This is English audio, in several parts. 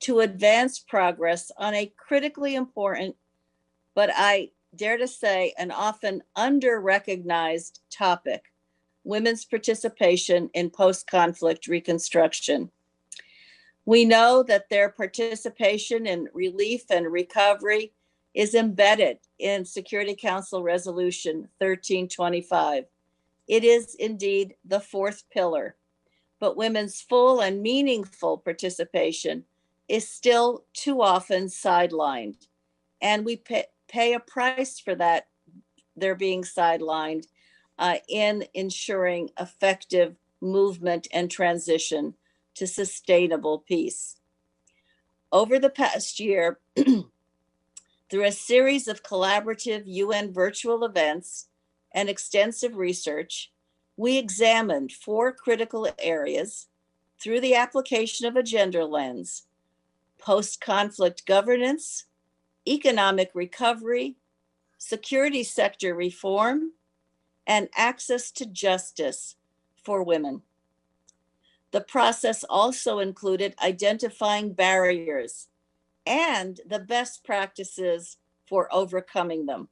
to advance progress on a critically important, but I dare to say, an often under-recognized topic: women's participation in post-conflict reconstruction. We know that their participation in relief and recovery is embedded in Security Council Resolution 1325. It is indeed the fourth pillar, but women's full and meaningful participation is still too often sidelined, and we pay a price for that. They're being sidelined in ensuring effective movement and transition to sustainable peace. Over the past year, through a series of collaborative UN virtual events and extensive research, we examined 4 critical areas through the application of a gender lens: post-conflict governance, economic recovery, security sector reform, and access to justice for women. The process also included identifying barriers and the best practices for overcoming them.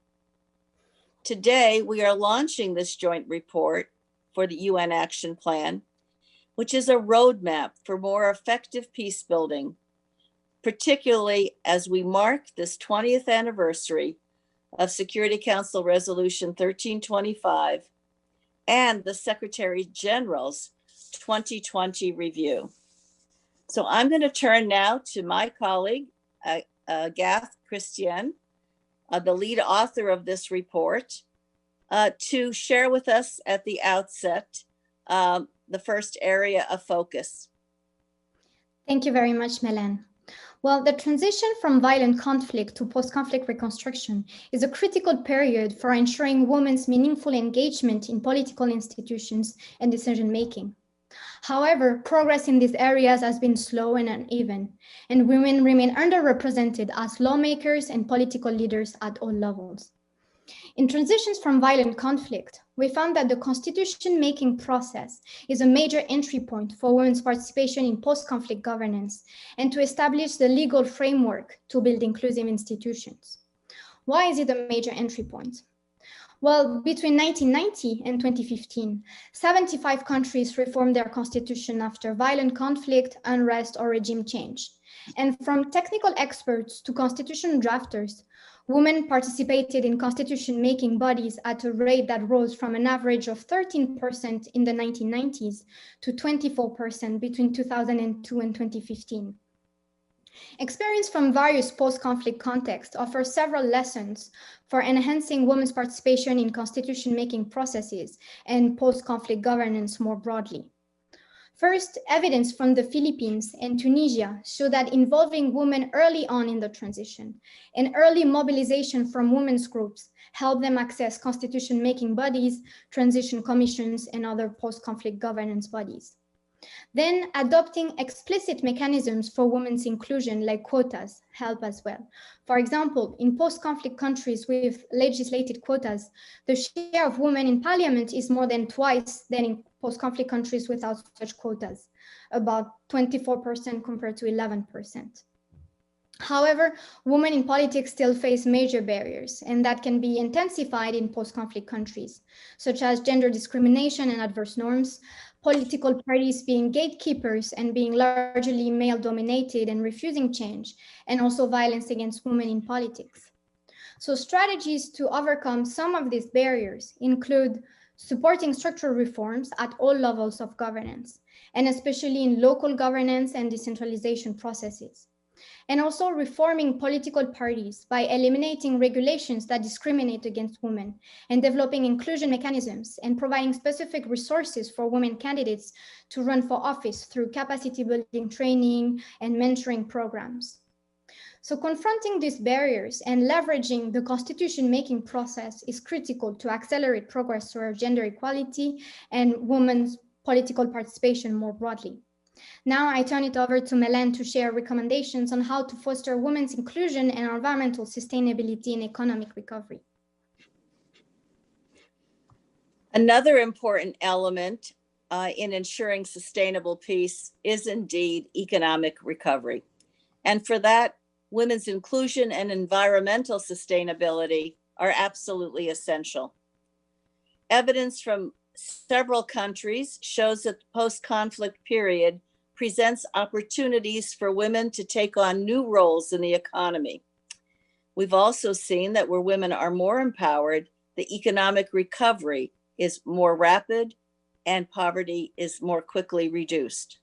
Today, we are launching this joint report for the UN Action Plan, which is a roadmap for more effective peace building, particularly as we mark this 20th anniversary of Security Council Resolution 1325 and the Secretary General's 2020 review. So I'm going to turn now to my colleague, Gath Christian, the lead author of this report, to share with us at the outset the first area of focus. Thank you very much, Melen. Well, the transition from violent conflict to post-conflict reconstruction is a critical period for ensuring women's meaningful engagement in political institutions and decision-making. However, progress in these areas has been slow and uneven, and women remain underrepresented as lawmakers and political leaders at all levels. In transitions from violent conflict, we found that the constitution-making process is a major entry point for women's participation in post-conflict governance and to establish the legal framework to build inclusive institutions. Why is it a major entry point? Well, between 1990 and 2015, 75 countries reformed their constitution after violent conflict, unrest, or regime change. And from technical experts to constitution drafters, women participated in constitution-making bodies at a rate that rose from an average of 13% in the 1990s to 24% between 2002 and 2015. Experience from various post-conflict contexts offers several lessons for enhancing women's participation in constitution-making processes and post-conflict governance more broadly. First, evidence from the Philippines and Tunisia show that involving women early on in the transition and early mobilization from women's groups help them access constitution-making bodies, transition commissions, and other post-conflict governance bodies. Then, adopting explicit mechanisms for women's inclusion like quotas help as well. For example, in post-conflict countries with legislated quotas, the share of women in parliament is more than twice than in post-conflict countries without such quotas, about 24% compared to 11%. However, women in politics still face major barriers, and that can be intensified in post-conflict countries, such as gender discrimination and adverse norms, political parties being gatekeepers and being largely male-dominated and refusing change, and also violence against women in politics. So strategies to overcome some of these barriers include supporting structural reforms at all levels of governance, and especially in local governance and decentralization processes. And also reforming political parties by eliminating regulations that discriminate against women and developing inclusion mechanisms and providing specific resources for women candidates to run for office through capacity building training and mentoring programs. So confronting these barriers and leveraging the constitution-making process is critical to accelerate progress toward gender equality and women's political participation more broadly. Now I turn it over to Melen to share recommendations on how to foster women's inclusion and environmental sustainability in economic recovery. Another important element in ensuring sustainable peace is indeed economic recovery. And for that, women's inclusion and environmental sustainability are absolutely essential. Evidence from several countries shows that the post-conflict period presents opportunities for women to take on new roles in the economy. We've also seen that where women are more empowered, the economic recovery is more rapid and poverty is more quickly reduced.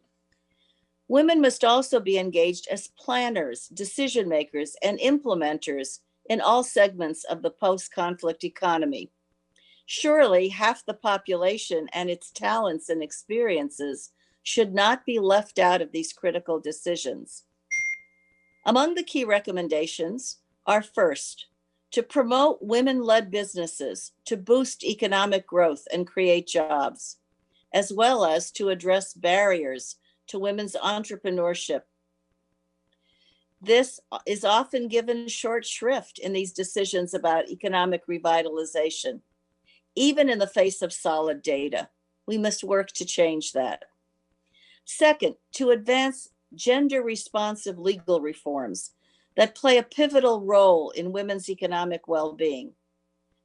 Women must also be engaged as planners, decision makers, and implementers in all segments of the post-conflict economy. Surely half the population and its talents and experiences should not be left out of these critical decisions. Among the key recommendations are first, to promote women-led businesses to boost economic growth and create jobs, as well as to address barriers to women's entrepreneurship. This is often given short shrift in these decisions about economic revitalization. Even in the face of solid data, we must work to change that. Second, to advance gender-responsive legal reforms that play a pivotal role in women's economic well-being.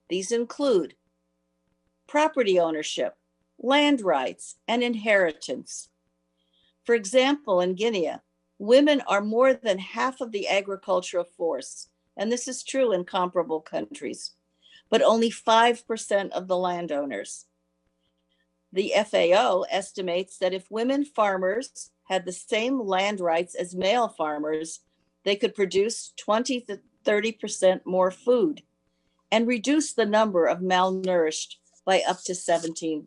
These include property ownership, land rights, and inheritance. For example, in Guinea, women are more than half of the agricultural force, and this is true in comparable countries, but only 5% of the landowners. The FAO estimates that if women farmers had the same land rights as male farmers, they could produce 20 to 30% more food and reduce the number of malnourished by up to 17%.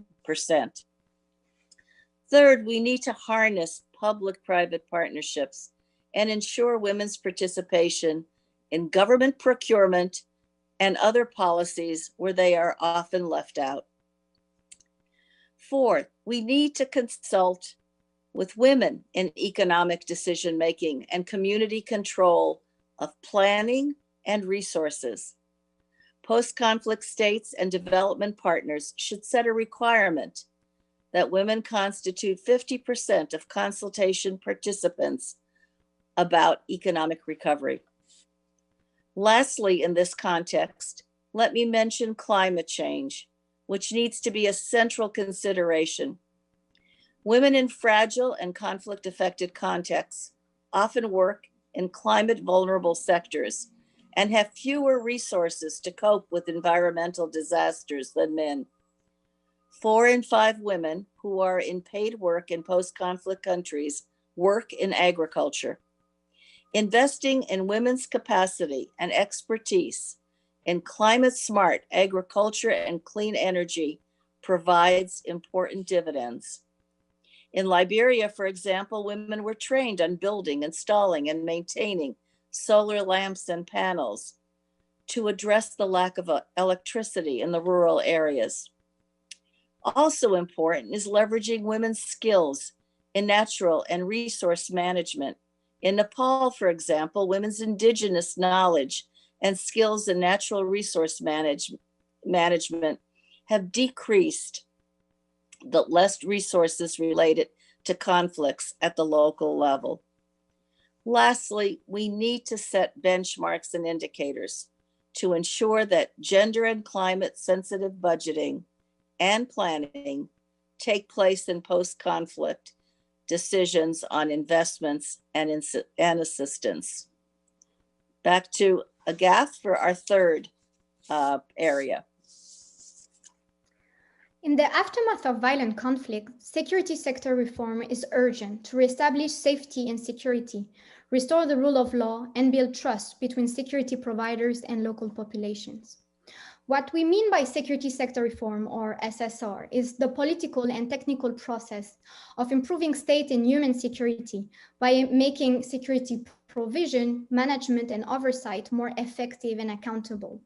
Third, we need to harness public-private partnerships and ensure women's participation in government procurement and other policies where they are often left out. Fourth, we need to consult with women in economic decision-making and community control of planning and resources. Post-conflict states and development partners should set a requirement that women constitute 50% of consultation participants about economic recovery. Lastly, in this context, let me mention climate change, which needs to be a central consideration. Women in fragile and conflict-affected contexts often work in climate-vulnerable sectors and have fewer resources to cope with environmental disasters than men. 4 in 5 women who are in paid work in post-conflict countries work in agriculture. Investing in women's capacity and expertise in climate-smart agriculture and clean energy provides important dividends. In Liberia, for example, women were trained on building, installing, and maintaining solar lamps and panels to address the lack of electricity in the rural areas. Also important is leveraging women's skills in natural and resource management. In Nepal, for example, women's indigenous knowledge and skills in natural resource management have decreased the less resources related to conflicts at the local level. Lastly, we need to set benchmarks and indicators to ensure that gender and climate sensitive budgeting and planning take place in post-conflict decisions on investments and assistance. Back to Agath for our third area. In the aftermath of violent conflict, security sector reform is urgent to reestablish safety and security, restore the rule of law, and build trust between security providers and local populations. What we mean by security sector reform, or SSR, is the political and technical process of improving state and human security by making security provision, management, and oversight more effective and accountable.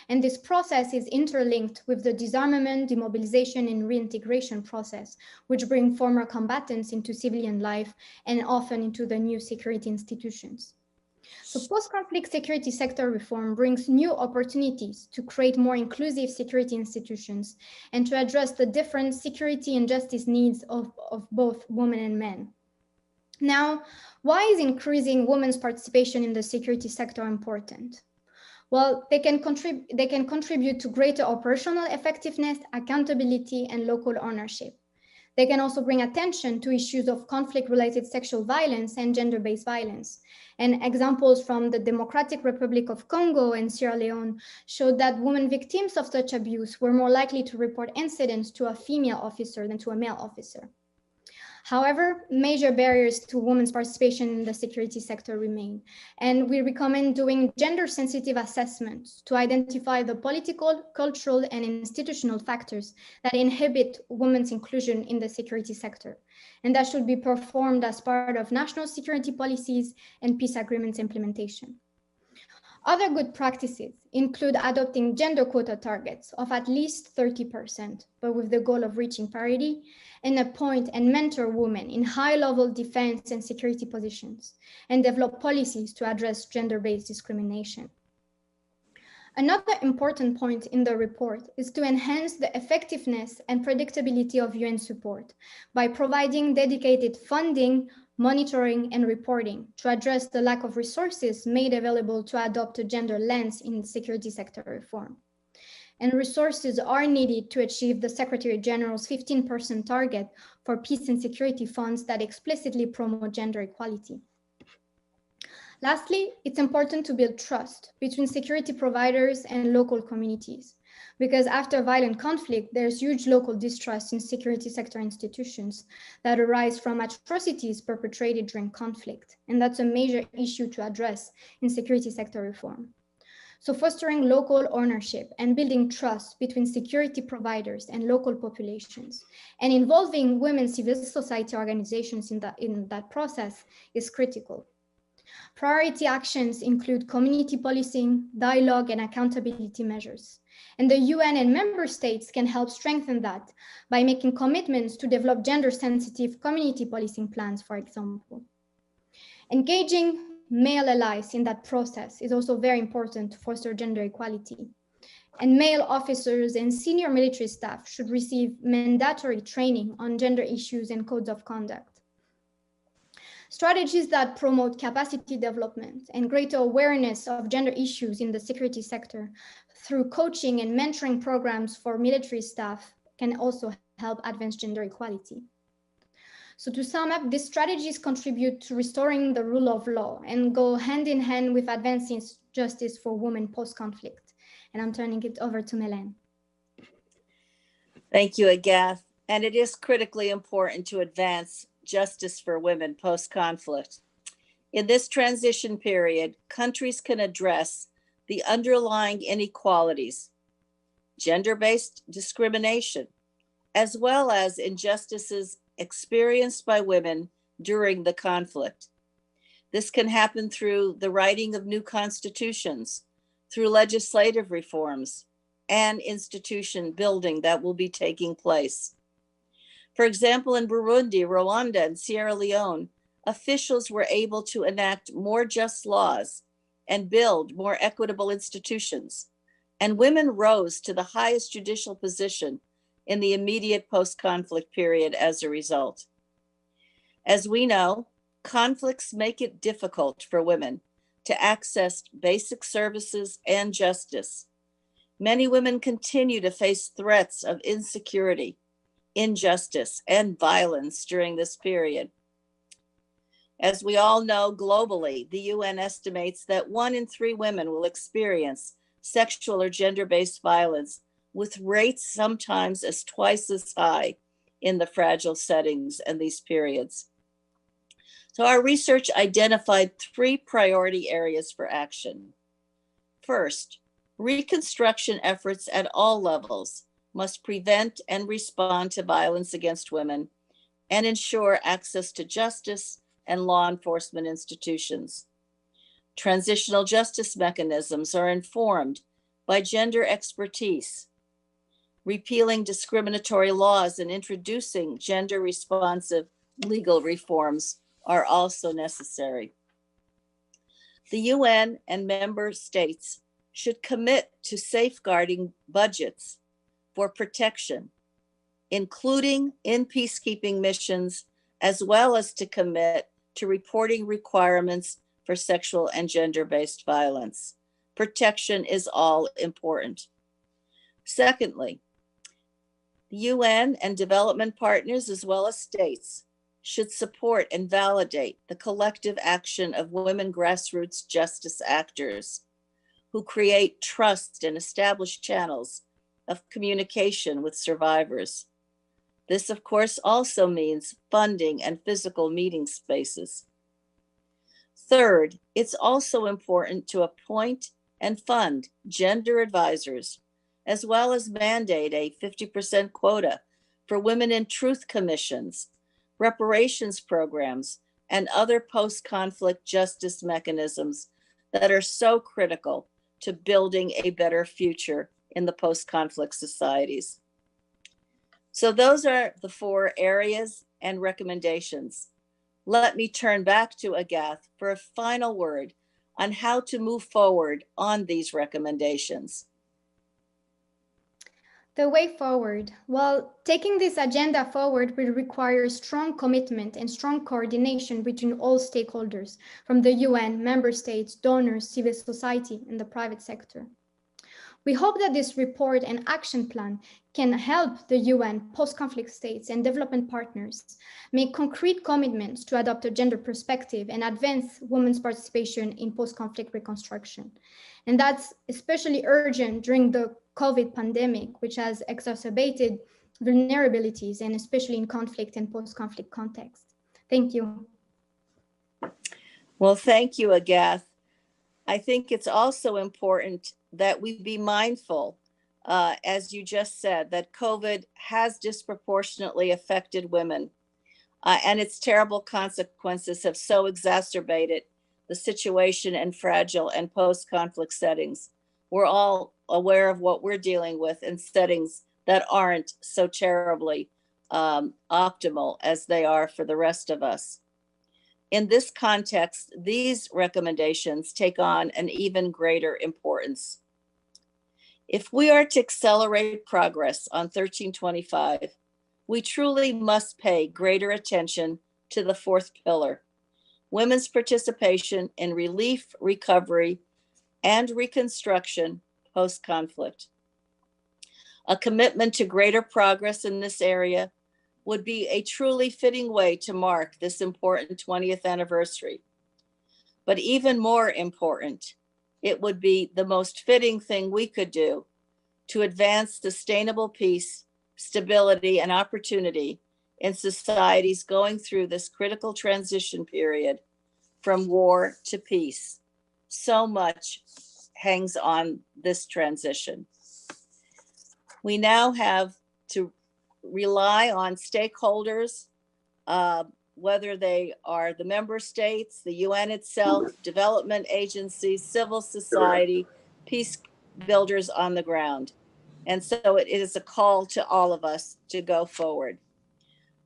And this process is interlinked with the disarmament, demobilization, and reintegration process, which bring former combatants into civilian life and often into the new security institutions. So post-conflict security sector reform brings new opportunities to create more inclusive security institutions and to address the different security and justice needs of both women and men. Now, why is increasing women's participation in the security sector important? Well, they can contribute to greater operational effectiveness, accountability, and local ownership. They can also bring attention to issues of conflict-related sexual violence and gender-based violence. And examples from the Democratic Republic of Congo and Sierra Leone showed that women victims of such abuse were more likely to report incidents to a female officer than to a male officer. However, major barriers to women's participation in the security sector remain, and we recommend doing gender-sensitive assessments to identify the political, cultural, and institutional factors that inhibit women's inclusion in the security sector. And that should be performed as part of national security policies and peace agreements implementation. Other good practices include adopting gender quota targets of at least 30%, but with the goal of reaching parity, and appoint and mentor women in high-level defense and security positions, and develop policies to address gender-based discrimination. Another important point in the report is to enhance the effectiveness and predictability of UN support by providing dedicated funding, monitoring, and reporting to address the lack of resources made available to adopt a gender lens in security sector reform. And resources are needed to achieve the Secretary General's 15% target for peace and security funds that explicitly promote gender equality. Lastly, it's important to build trust between security providers and local communities, because after violent conflict, there's huge local distrust in security sector institutions that arise from atrocities perpetrated during conflict. And that's a major issue to address in security sector reform. So fostering local ownership and building trust between security providers and local populations, and involving women civil society organizations in that process is critical. Priority actions include community policing, dialogue, and accountability measures. And the UN and member states can help strengthen that by making commitments to develop gender-sensitive community policing plans, for example. Engaging male allies in that process is also very important to foster gender equality. And male officers and senior military staff should receive mandatory training on gender issues and codes of conduct. Strategies that promote capacity development and greater awareness of gender issues in the security sector through coaching and mentoring programs for military staff can also help advance gender equality. So to sum up, these strategies contribute to restoring the rule of law and go hand in hand with advancing justice for women post-conflict. And I'm turning it over to Mélène. Thank you, Agath. And it is critically important to advance justice for women post-conflict. In this transition period, countries can address the underlying inequalities, gender-based discrimination, as well as injustices experienced by women during the conflict. This can happen through the writing of new constitutions, through legislative reforms, and institution building that will be taking place. For example, in Burundi, Rwanda, and Sierra Leone, officials were able to enact more just laws and build more equitable institutions, and women rose to the highest judicial position in the immediate post-conflict period as a result. As we know, conflicts make it difficult for women to access basic services and justice. Many women continue to face threats of insecurity, injustice, and violence during this period. As we all know, globally, the UN estimates that 1 in 3 women will experience sexual or gender-based violence, with rates sometimes as twice as high in the fragile settings and these periods. So our research identified 3 priority areas for action. First, reconstruction efforts at all levels must prevent and respond to violence against women and ensure access to justice and law enforcement institutions. Transitional justice mechanisms are informed by gender expertise. Repealing discriminatory laws and introducing gender-responsive legal reforms are also necessary. The UN and member states should commit to safeguarding budgets for protection, including in peacekeeping missions, as well as to commit to reporting requirements for sexual and gender-based violence. Protection is all important. Secondly, the UN and development partners, as well as states, should support and validate the collective action of women grassroots justice actors who create trust and establish channels of communication with survivors. This, of course, also means funding and physical meeting spaces. Third, it's also important to appoint and fund gender advisors, as well as mandate a 50% quota for women in truth commissions, reparations programs, and other post-conflict justice mechanisms that are so critical to building a better future in the post-conflict societies. So those are the 4 areas and recommendations. Let me turn back to Agath for a final word on how to move forward on these recommendations. The way forward. Well, taking this agenda forward will require strong commitment and strong coordination between all stakeholders, from the UN, member states, donors, civil society, and the private sector. We hope that this report and action plan can help the UN, post-conflict states, and development partners make concrete commitments to adopt a gender perspective and advance women's participation in post-conflict reconstruction. And that's especially urgent during the COVID pandemic, which has exacerbated vulnerabilities, and especially in conflict and post-conflict context. Thank you. Well, thank you, Agath. I think it's also important that we be mindful, as you just said, that COVID has disproportionately affected women, and its terrible consequences have so exacerbated the situation in fragile and post-conflict settings. We're all aware of what we're dealing with in settings that aren't so terribly optimal as they are for the rest of us. In this context, these recommendations take on an even greater importance. If we are to accelerate progress on 1325, we truly must pay greater attention to the 4th pillar, women's participation in relief, recovery, and reconstruction post-conflict. A commitment to greater progress in this area would be a truly fitting way to mark this important 20th anniversary. But even more important, it would be the most fitting thing we could do to advance sustainable peace, stability, and opportunity in societies going through this critical transition period from war to peace. So much hangs on this transition. We now have to rely on stakeholders, whether they are the member states, the UN itself, development agencies, civil society, peace builders on the ground. And so it is a call to all of us to go forward.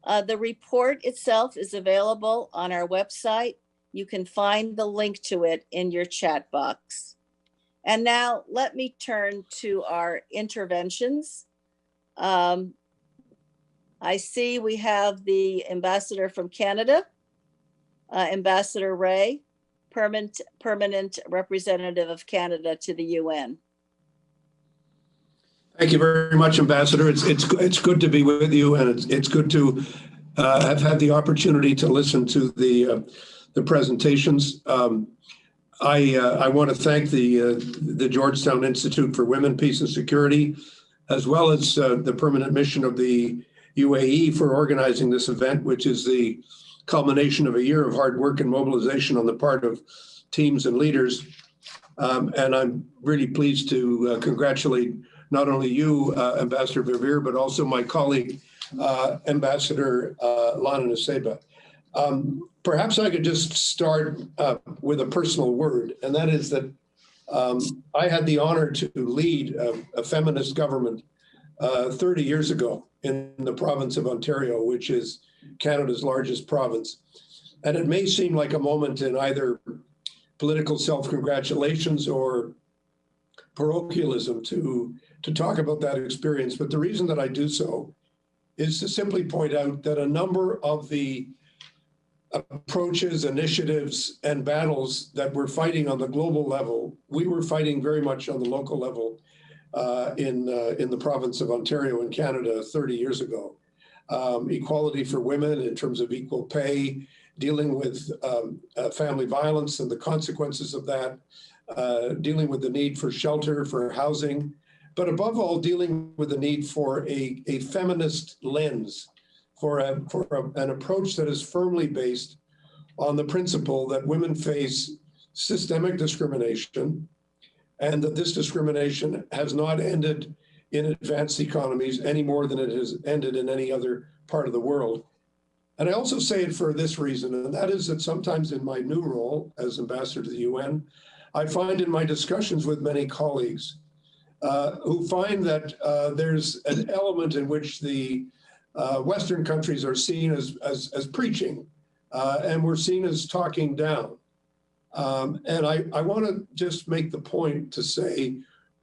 The report itself is available on our website. You can find the link to it in your chat box. And now let me turn to our interventions. I see we have the ambassador from Canada, Ambassador Ray, permanent representative of Canada to the UN. Thank you very much, Ambassador. It's good to be with you, and it's good to have had the opportunity to listen to the presentations. I want to thank the Georgetown Institute for Women, Peace and Security, as well as the permanent mission of the UAE for organizing this event, which is the culmination of a year of hard work and mobilization on the part of teams and leaders. And I'm really pleased to congratulate not only you, Ambassador Verveer, but also my colleague, Ambassador Lana Naseba. Perhaps I could just start with a personal word, and that is that I had the honor to lead a feminist government 30 years ago in the province of Ontario, which is Canada's largest province. And it may seem like a moment in either political self-congratulations or parochialism to talk about that experience. But the reason that I do so is to simply point out that a number of the approaches, initiatives, and battles that we're fighting on the global level, we were fighting very much on the local level in the province of Ontario in Canada 30 years ago. Equality for women in terms of equal pay, dealing with family violence and the consequences of that, dealing with the need for shelter, for housing, but above all, dealing with the need for a feminist lens, for an approach that is firmly based on the principle that women face systemic discrimination and that this discrimination has not ended in advanced economies any more than it has ended in any other part of the world. And I also say it for this reason, and that is that sometimes in my new role as ambassador to the UN, I find in my discussions with many colleagues who find that there's an element in which the Western countries are seen as preaching, and we're seen as talking down. And I want to just make the point to say,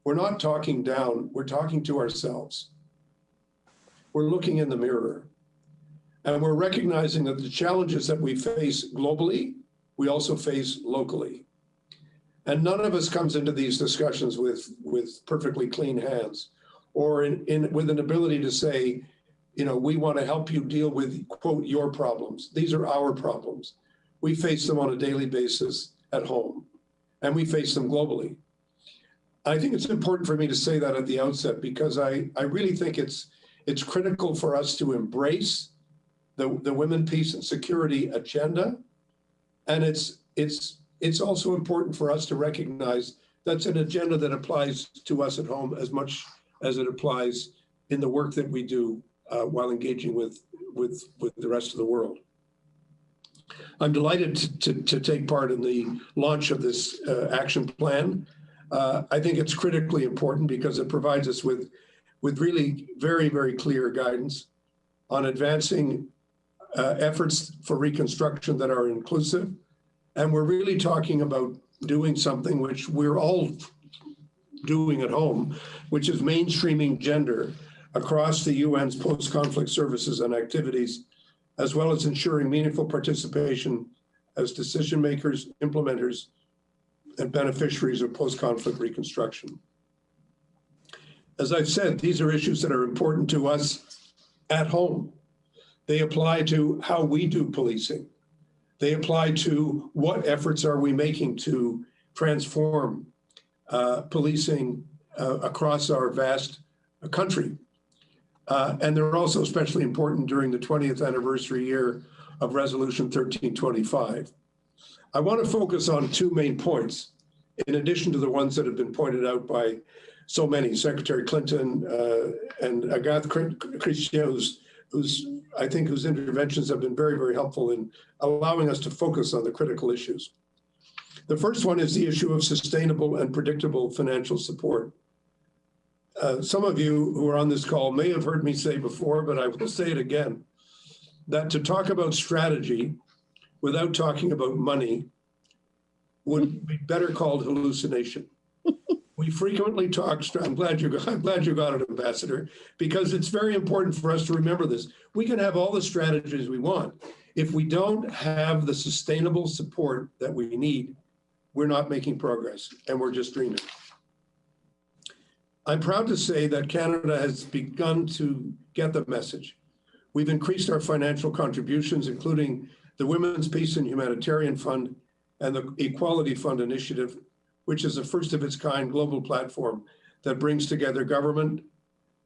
we're not talking down, we're talking to ourselves. We're looking in the mirror. And we're recognizing that the challenges that we face globally, we also face locally. And none of us comes into these discussions with perfectly clean hands or with an ability to say, we want to help you deal with, quote, your problems. These are our problems. We face them on a daily basis at home, and we face them globally. I think it's important for me to say that at the outset, because I really think it's critical for us to embrace the women, peace, and security agenda. And it's also important for us to recognize that's an agenda that applies to us at home as much as it applies in the work that we do while engaging with the rest of the world. I'm delighted to take part in the launch of this action plan. I think it's critically important because it provides us with really very, very clear guidance on advancing efforts for reconstruction that are inclusive. And we're really talking about doing something which we're all doing at home, which is mainstreaming gender across the UN's post-conflict services and activities, as well as ensuring meaningful participation as decision makers, implementers, and beneficiaries of post-conflict reconstruction. As I've said, these are issues that are important to us at home. They apply to how we do policing. They apply to what efforts are we making to transform policing across our vast country. And they're also especially important during the 20th anniversary year of Resolution 1325. I want to focus on two main points, in addition to the ones that have been pointed out by so many, Secretary Clinton and Agathe Christian, whose interventions have been very, very helpful in allowing us to focus on the critical issues. The first one is the issue of sustainable and predictable financial support. Some of you who are on this call may have heard me say before, but I will say it again, that to talk about strategy without talking about money would be better called hallucination. We frequently talk, I'm glad you got it, Ambassador, because it's very important for us to remember this. We can have all the strategies we want. If we don't have the sustainable support that we need, we're not making progress and we're just dreaming. I'm proud to say that Canada has begun to get the message. We've increased our financial contributions, including the Women's Peace and Humanitarian Fund and the Equality Fund Initiative, which is a first of its kind global platform that brings together government,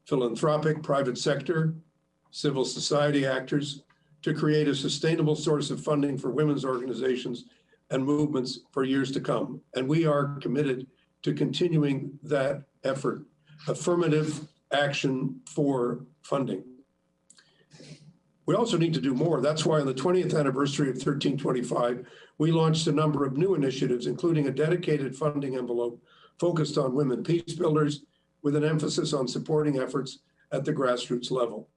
philanthropic, private sector, civil society actors to create a sustainable source of funding for women's organizations and movements for years to come. And we are committed to continuing that effort, affirmative action for funding. We also need to do more. That's why on the 20th anniversary of 1325, we launched a number of new initiatives, including a dedicated funding envelope focused on women peace builders with an emphasis on supporting efforts at the grassroots level.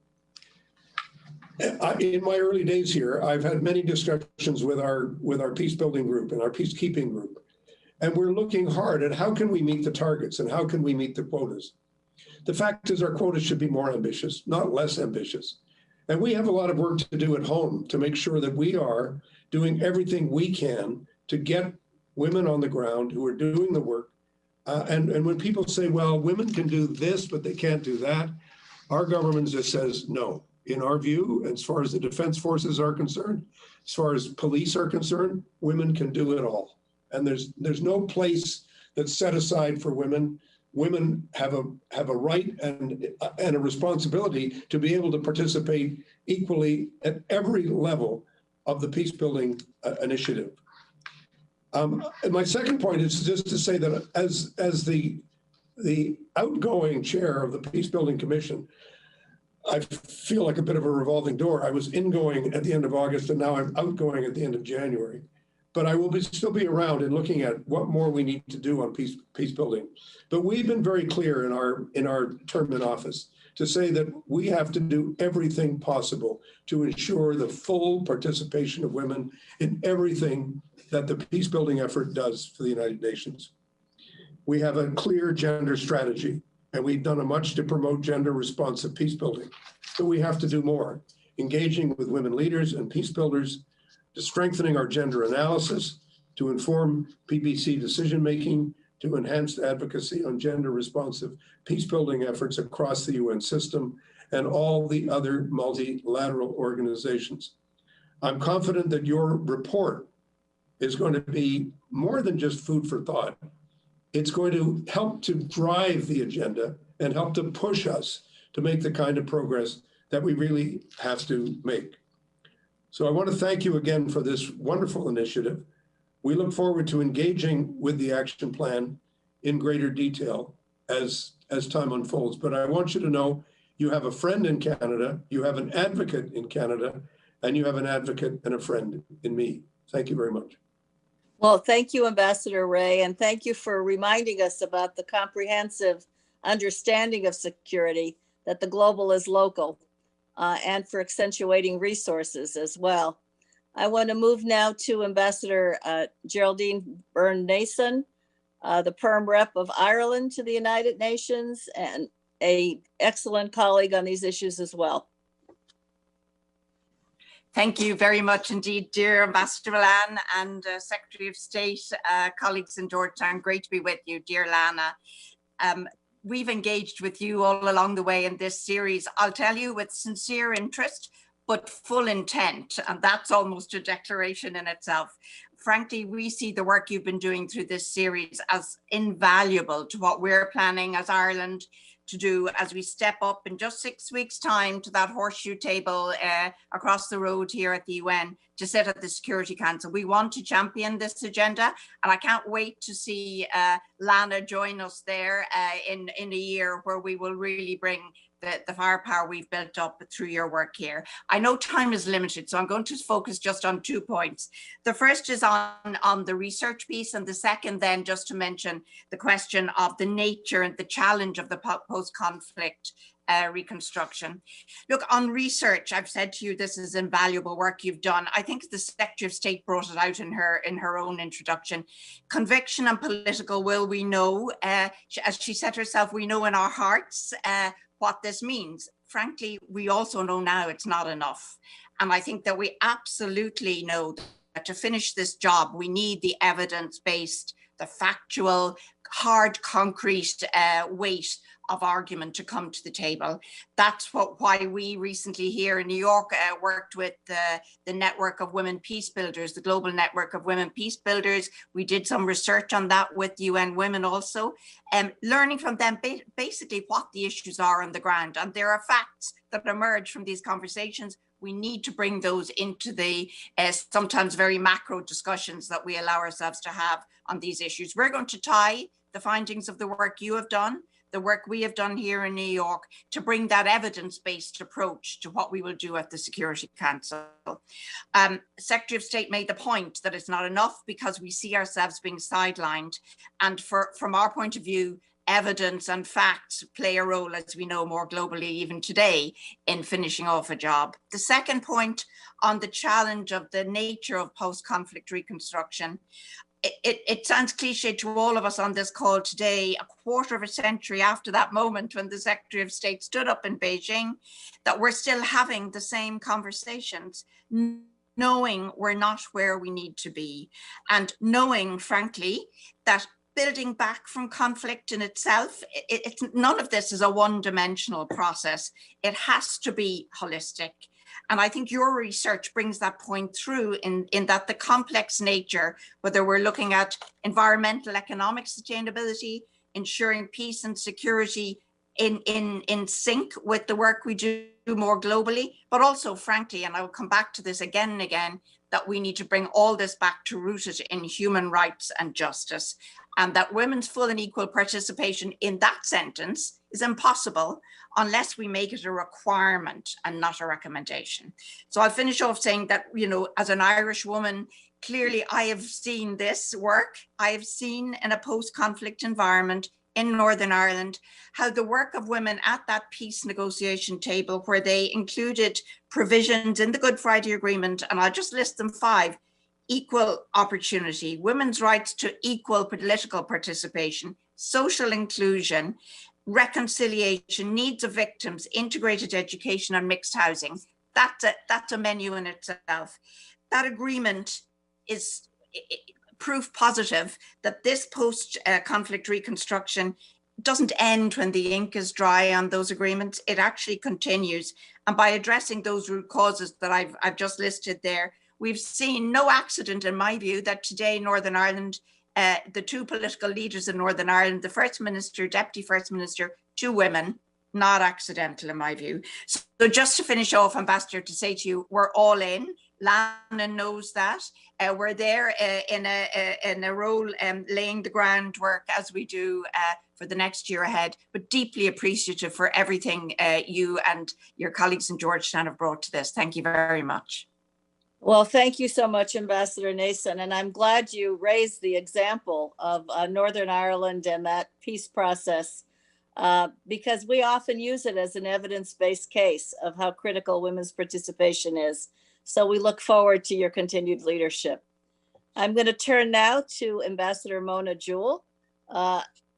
In my early days here, I've had many discussions with our peace building group and our peacekeeping group. And we're looking hard at how can we meet the targets and how can we meet the quotas. The fact is our quotas should be more ambitious, not less ambitious. And we have a lot of work to do at home to make sure that we are doing everything we can to get women on the ground who are doing the work. And when people say, well, women can do this, but they can't do that, our government just says no. In our view, as far as the defense forces are concerned, as far as police are concerned, women can do it all. And there's no place that's set aside for women. Women have a right and a responsibility to be able to participate equally at every level of the peace building initiative. And my second point is just to say that as the outgoing chair of the Peace Building Commission, I feel like a bit of a revolving door. I was ingoing at the end of August, and now I'm outgoing at the end of January. But I will still be around and looking at what more we need to do on peace building. But we've been very clear in our term in office to say that we have to do everything possible to ensure the full participation of women in everything that the peace building effort does for the United Nations. We have a clear gender strategy, and we've done much to promote gender responsive peace building. But we have to do more, engaging with women leaders and peace builders, to strengthening our gender analysis, to inform PBC decision-making, to enhance advocacy on gender responsive peace building efforts across the UN system and all the other multilateral organizations. I'm confident that your report is going to be more than just food for thought. It's going to help to drive the agenda and help to push us to make the kind of progress that we really have to make. So I want to thank you again for this wonderful initiative. We look forward to engaging with the action plan in greater detail as time unfolds. But I want you to know you have a friend in Canada, you have an advocate in Canada, and you have an advocate and a friend in me. Thank you very much. Well, thank you, Ambassador Ray, and thank you for reminding us about the comprehensive understanding of security, that the global is local, and for accentuating resources as well. I want to move now to Ambassador Geraldine Byrne-Nason, the Perm Rep of Ireland to the United Nations, and an excellent colleague on these issues as well. Thank you very much indeed, dear Ambassador Milan and Secretary of State, colleagues in Georgetown. Great to be with you, dear Lana. We've engaged with you all along the way in this series, I'll tell you, with sincere interest, but full intent. And that's almost a declaration in itself. Frankly, we see the work you've been doing through this series as invaluable to what we're planning as Ireland to do as we step up in just 6 weeks' time to that horseshoe table across the road here at the UN to sit at the Security Council. We want to champion this agenda, and I can't wait to see Lana join us there in a year where we will really bring the firepower we've built up through your work here. I know time is limited, so I'm going to focus just on 2 points. The first is on the research piece, and the second then just to mention the question of the nature and the challenge of the post-conflict reconstruction. Look, on research, I've said to you, this is invaluable work you've done. I think the Secretary of State brought it out in her own introduction. Conviction and political will, we know, as she said herself, we know in our hearts what this means. Frankly, we also know now it's not enough. And I think that we absolutely know that to finish this job, we need the evidence-based, the factual, hard, concrete weight of argument to come to the table. That's why we recently here in New York worked with the network of women peace builders, the global network of women peace builders. We did some research on that with UN Women also, learning from them basically what the issues are on the ground. And there are facts that emerge from these conversations. We need to bring those into the sometimes very macro discussions that we allow ourselves to have on these issues. We're going to tie the findings of the work you have done, the work we have done here in New York, to bring that evidence-based approach to what we will do at the Security Council. Secretary of State made the point that it's not enough because we see ourselves being sidelined. And from our point of view, evidence and facts play a role, as we know, more globally even today in finishing off a job. The second point on the challenge of the nature of post-conflict reconstruction, it sounds cliche to all of us on this call today, a quarter of a century after that moment when the Secretary of State stood up in Beijing, that we're still having the same conversations, knowing we're not where we need to be, and knowing, frankly, that building back from conflict in itself, it's none of this is a one-dimensional process. It has to be holistic. And I think your research brings that point through in that the complex nature, whether we're looking at environmental, economic sustainability, ensuring peace and security in sync with the work we do more globally, but also, frankly, and I will come back to this again and again, that we need to bring all this back to rooted in human rights and justice, and that women's full and equal participation in that sentence is impossible unless we make it a requirement and not a recommendation. So I'll finish off saying that, you know, as an Irish woman, clearly I have seen this work. I have seen in a post-conflict environment in Northern Ireland, how the work of women at that peace negotiation table, where they included provisions in the Good Friday Agreement, and I'll just list them 5, equal opportunity, women's rights to equal political participation, social inclusion, reconciliation, needs of victims, integrated education and mixed housing. That's a menu in itself. That agreement is proof positive that this post-conflict reconstruction doesn't end when the ink is dry on those agreements. It actually continues. And by addressing those root causes that I've just listed there, we've seen no accident, in my view, that today Northern Ireland, the 2 political leaders in Northern Ireland, the First Minister, Deputy First Minister, 2 women, not accidental in my view. So just to finish off, Ambassador, to say to you, we're all in. Lana knows that. We're there in a role laying the groundwork as we do for the next year ahead, but deeply appreciative for everything you and your colleagues in Georgetown have brought to this. Thank you very much. Well, thank you so much, Ambassador Nason. And I'm glad you raised the example of Northern Ireland and that peace process, because we often use it as an evidence-based case of how critical women's participation is. So we look forward to your continued leadership. I'm going to turn now to Ambassador Mona Jewell,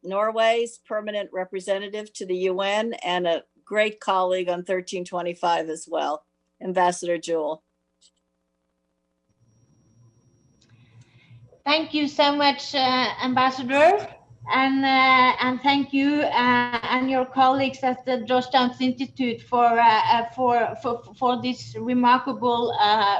Norway's permanent representative to the UN and a great colleague on 1325 as well. Ambassador Jewell. Thank you so much, Ambassador, and thank you and your colleagues at the Georgetown Institute for this remarkable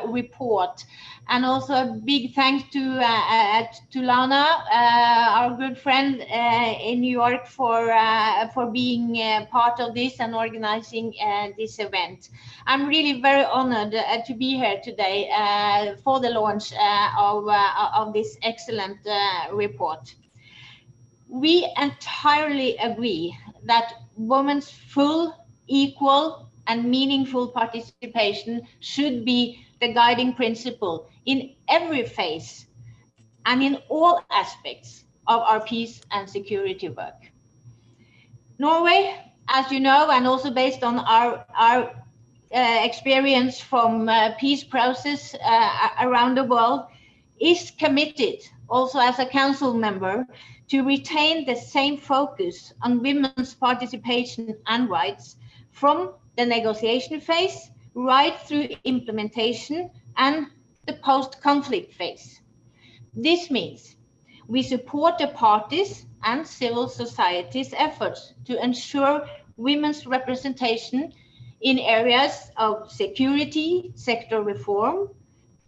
report, and also a big thanks to Lana, our good friend in New York, for being part of this and organizing this event. I'm really very honored to be here today for the launch of this excellent report. We entirely agree that women's full, equal, and meaningful participation should be the guiding principle in every phase and in all aspects of our peace and security work. Norway, as you know, and also based on our experience from peace process around the world, is committed, also as a council member, to retain the same focus on women's participation and rights from the negotiation phase right through implementation and the post-conflict phase. This means we support the parties and civil society's efforts to ensure women's representation in areas of security, sector reform,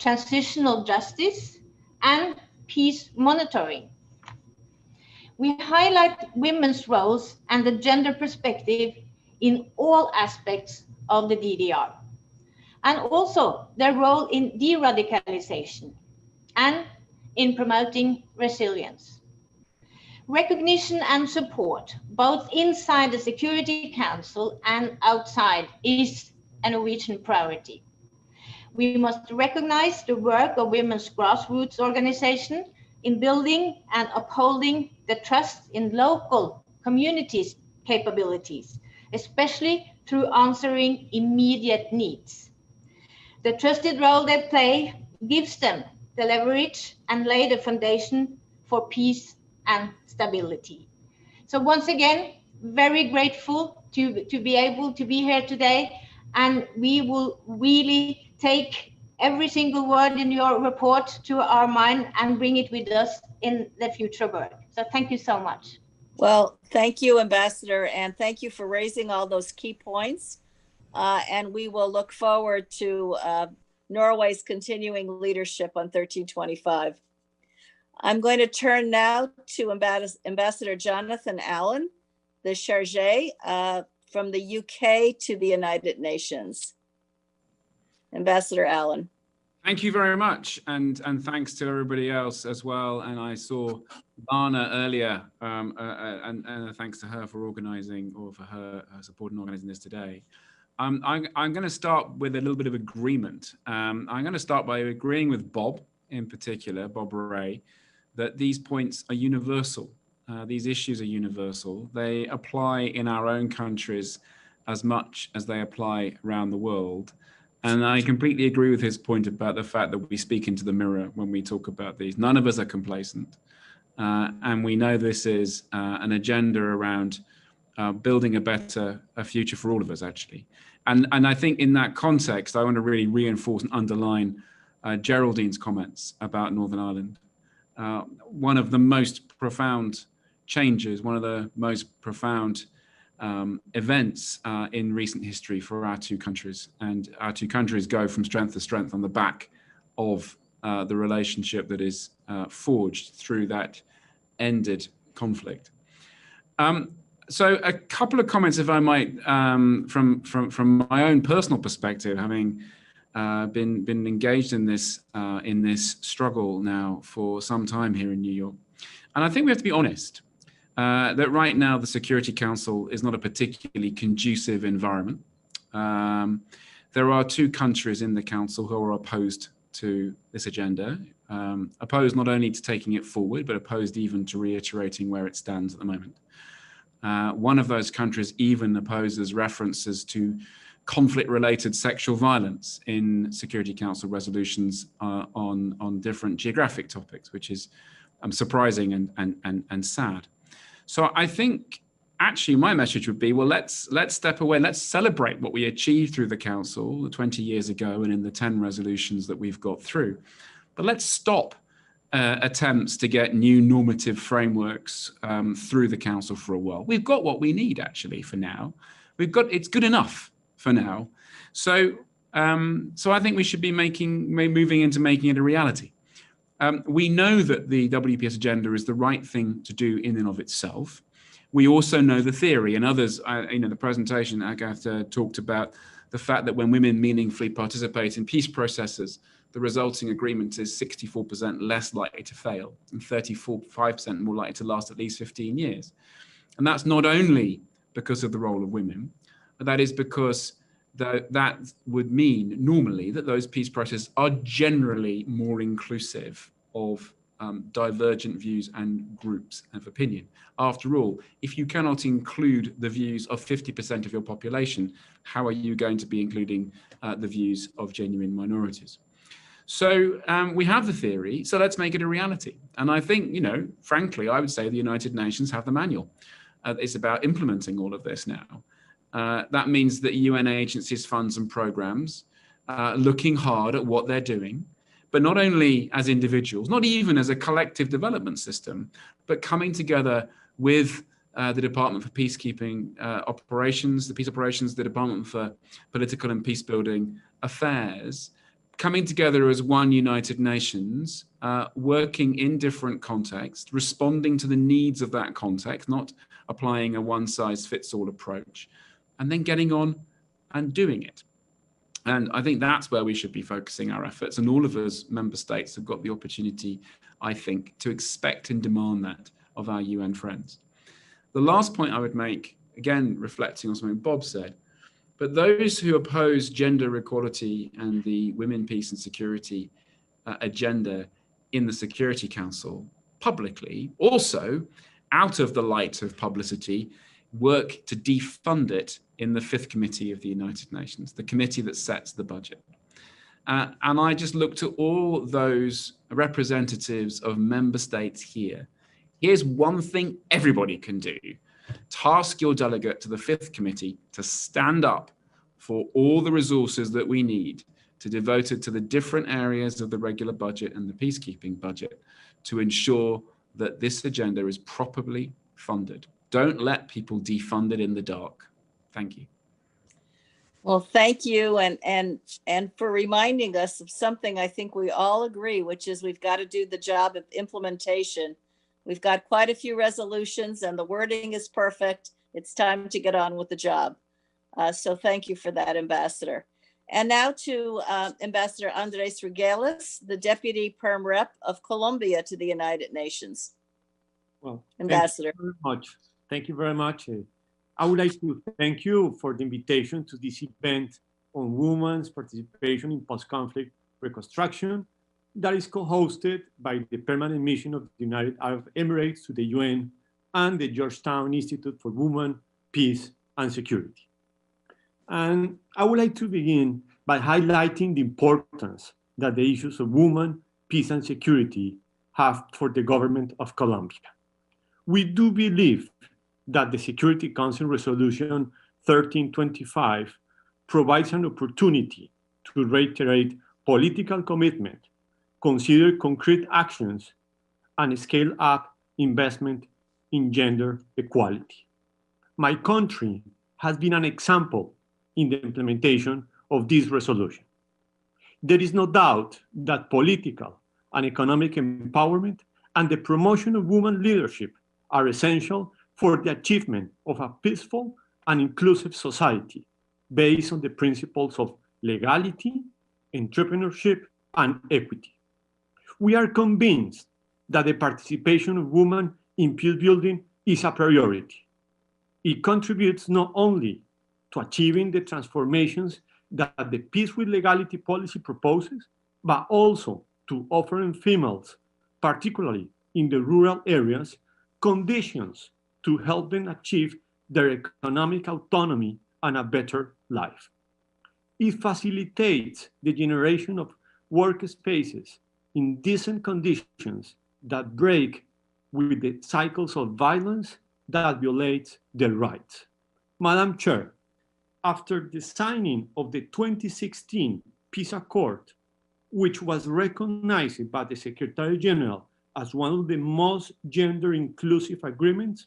transitional justice, and peace monitoring. We highlight women's roles and the gender perspective in all aspects of the DDR, and also their role in de-radicalization and in promoting resilience. Recognition and support, both inside the Security Council and outside, is a Norwegian priority. We must recognize the work of women's grassroots organizations in building and upholding the trust in local communities' capabilities, especially through answering immediate needs. The trusted role they play gives them the leverage and lay the foundation for peace and stability. So once again, very grateful to be able to be here today, and we will really take every single word in your report to our mind and bring it with us in the future work. So thank you so much. Well, thank you, Ambassador, and thank you for raising all those key points. And we will look forward to Norway's continuing leadership on 1325. I'm going to turn now to Ambassador Jonathan Allen, the Chargé from the UK to the United Nations. Ambassador Allen. Thank you very much, and thanks to everybody else as well. And I saw Lana earlier, and thanks to her for organising, or for her support in organising this today. I'm going to start with a little bit of agreement. I'm going to start by agreeing with Bob in particular, Bob Ray, that these points are universal. These issues are universal. They apply in our own countries as much as they apply around the world. And I completely agree with his point about the fact that we speak into the mirror when we talk about these. None of us are complacent. And we know this is an agenda around building a future for all of us, actually. And I think in that context, I want to really reinforce and underline Geraldine's comments about Northern Ireland. One of the most profound changes, one of the most profound events in recent history for our two countries. And our two countries go from strength to strength on the back of the relationship that is forged through that ended conflict. So a couple of comments, if I might, from my own personal perspective, having been engaged in this struggle now for some time here in New York. And I think we have to be honest that right now the Security Council is not a particularly conducive environment. There are two countries in the Council who are opposed to this agenda, opposed not only to taking it forward, but opposed even to reiterating where it stands at the moment. One of those countries even opposes references to conflict-related sexual violence in Security Council resolutions on different geographic topics, which is surprising and sad. So I think actually my message would be, well, let's step away. Let's celebrate what we achieved through the Council 20 years ago and in the 10 resolutions that we've got through. But let's stop attempts to get new normative frameworks through the Council for a while. We've got what we need actually for now. It's good enough for now. So I think we should be moving into making it a reality. We know that the WPS agenda is the right thing to do in and of itself. We also know the theory, and others, the presentation, Agatha talked about the fact that when women meaningfully participate in peace processes, the resulting agreement is 64% less likely to fail and 35% more likely to last at least 15 years. And that's not only because of the role of women, but that is because that would mean normally that those peace processes are generally more inclusive of divergent views and groups of opinion. After all, if you cannot include the views of 50% of your population, how are you going to be including the views of genuine minorities? So we have the theory, so let's make it a reality. And I think, frankly, I would say the United Nations have the manual. It's about implementing all of this now. That means that UN agencies, funds and programs looking hard at what they're doing, but not only as individuals, not even as a collective development system, but coming together with the Department for Peacekeeping Operations, the Peace Operations, the Department for Political and Peacebuilding Affairs, coming together as one United Nations, working in different contexts, responding to the needs of that context, not applying a one-size-fits-all approach, and then getting on and doing it. And I think that's where we should be focusing our efforts. And all of us member states have got the opportunity, I think, to expect and demand that of our UN friends. The last point I would make, again, reflecting on something Bob said, but those who oppose gender equality and the women, peace and security agenda in the Security Council publicly, also out of the light of publicity, work to defund it in the 5th Committee of the United Nations, the committee that sets the budget. And I just look to all those representatives of member states here, here's one thing everybody can do. Task your delegate to the Fifth Committee to stand up for all the resources that we need to devote it to the different areas of the regular budget and the peacekeeping budget to ensure that this agenda is properly funded. Don't let people defund it in the dark. Thank you. Well, thank you, and for reminding us of something I think we all agree, which is we've got to do the job of implementation. We've got quite a few resolutions and the wording is perfect. It's time to get on with the job. So thank you for that, Ambassador. And now to Ambassador Andres Regalis, the Deputy Perm Rep of Colombia to the United Nations. Well, Ambassador. Thank you very much. I would like to thank you for the invitation to this event on women's participation in post-conflict reconstruction that is co-hosted by the Permanent Mission of the United Arab Emirates to the UN and the Georgetown Institute for Women, Peace and Security. And I would like to begin by highlighting the importance that the issues of women, peace and security have for the government of Colombia. We do believe that the Security Council Resolution 1325 provides an opportunity to reiterate political commitment, consider concrete actions, and scale up investment in gender equality. My country has been an example in the implementation of this resolution. There is no doubt that political and economic empowerment and the promotion of women leadership are essential for the achievement of a peaceful and inclusive society based on the principles of legality, entrepreneurship, and equity. We are convinced that the participation of women in peace building is a priority. It contributes not only to achieving the transformations that the Peace with Legality policy proposes, but also to offering females, particularly in the rural areas, conditions to help them achieve their economic autonomy and a better life. It facilitates the generation of workspaces in decent conditions that break with the cycles of violence that violate their rights. Madam Chair, after the signing of the 2016 Peace Accord, which was recognized by the Secretary General as one of the most gender-inclusive agreements,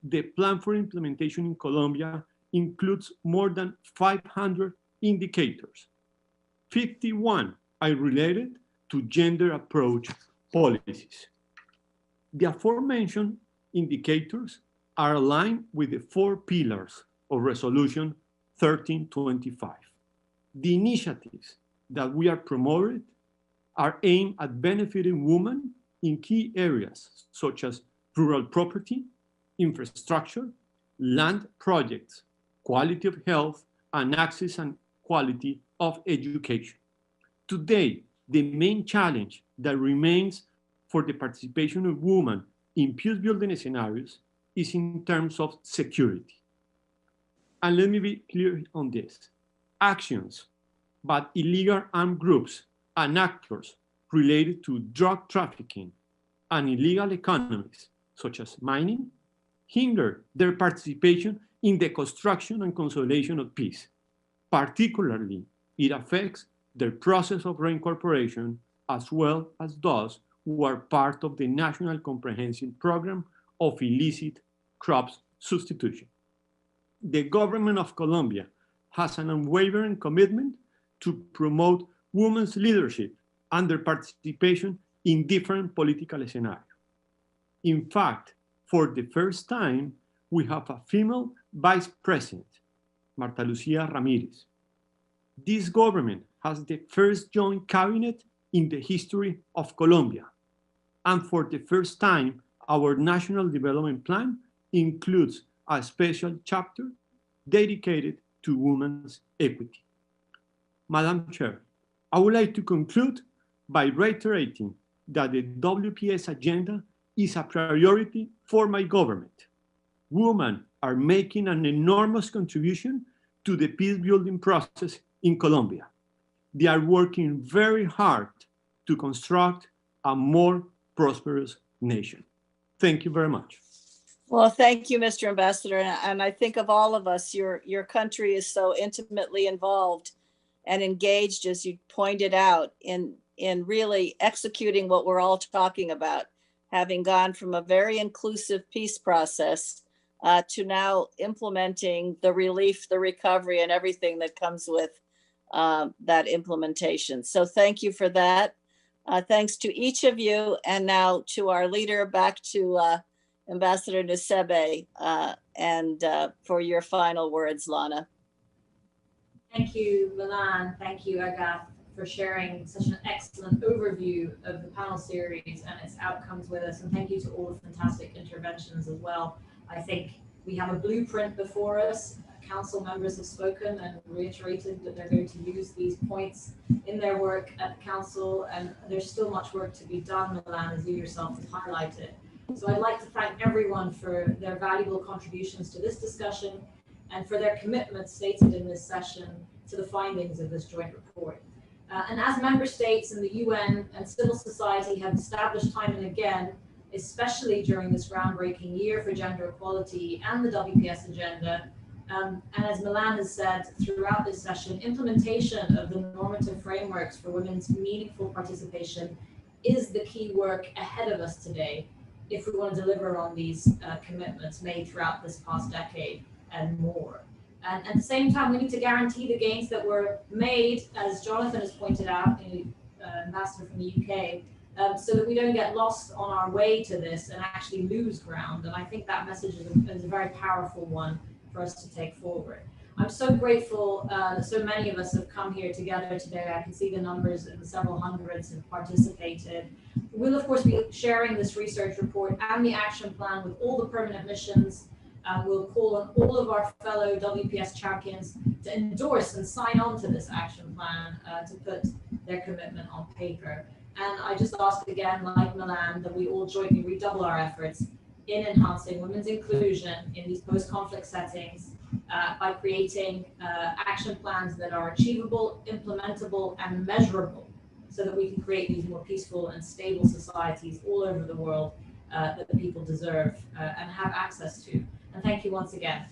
the plan for implementation in Colombia includes more than 500 indicators. 51 are related to gender approach policies. The aforementioned indicators are aligned with the 4 pillars of Resolution 1325. The initiatives that we are promoting are aimed at benefiting women in key areas such as rural property, infrastructure, land projects, quality of health, and access and quality of education. Today, the main challenge that remains for the participation of women in peace-building scenarios is in terms of security. And let me be clear on this. Actions by illegal armed groups and actors related to drug trafficking and illegal economies, such as mining, hinder their participation in the construction and consolidation of peace. Particularly, it affects their process of reincorporation, as well as those who are part of the National Comprehensive Program of Illicit Crops Substitution. The government of Colombia has an unwavering commitment to promote women's leadership and their participation in different political scenarios. In fact, for the first time, we have a female vice president, Marta Lucía Ramírez. This government has the first joint cabinet in the history of Colombia. And for the first time, our National Development Plan includes a special chapter dedicated to women's equity. Madam Chair, I would like to conclude by reiterating that the WPS agenda is a priority for my government. Women are making an enormous contribution to the peace-building process in Colombia. They are working very hard to construct a more prosperous nation. Thank you very much. Well, thank you, Mr. Ambassador. And I think of all of us, your country is so intimately involved and engaged, as you pointed out, in really executing what we're all talking about, having gone from a very inclusive peace process to now implementing the relief, the recovery, and everything that comes with that implementation. So thank you for that. Thanks to each of you. And now to our leader, back to Ambassador Nsebe, and for your final words, Lana. Thank you, Milan. Thank you, Agathe, for sharing such an excellent overview of the panel series and its outcomes with us. And thank you to all the fantastic interventions as well. I think we have a blueprint before us. Council members have spoken and reiterated that they're going to use these points in their work at the council, and there's still much work to be done, Milan, as you yourself have highlighted. So I'd like to thank everyone for their valuable contributions to this discussion and for their commitment stated in this session to the findings of this joint report. And as member states and the UN and civil society have established time and again, especially during this groundbreaking year for gender equality and the WPS agenda, and as Milan has said throughout this session, implementation of the normative frameworks for women's meaningful participation is the key work ahead of us today if we want to deliver on these commitments made throughout this past decade and more. And at the same time, we need to guarantee the gains that were made, as Jonathan has pointed out, Ambassador from the UK, so that we don't get lost on our way to this and actually lose ground. And I think that message is a very powerful one for us to take forward. I'm so grateful that so many of us have come here together today. I can see the numbers, and several hundreds have participated. We'll of course be sharing this research report and the action plan with all the permanent missions. We'll call on all of our fellow WPS champions to endorse and sign on to this action plan to put their commitment on paper. And I just ask again, like Milan, that we all jointly redouble our efforts in enhancing women's inclusion in these post-conflict settings by creating action plans that are achievable, implementable, and measurable, so that we can create these more peaceful and stable societies all over the world that the people deserve and have access to. And thank you once again.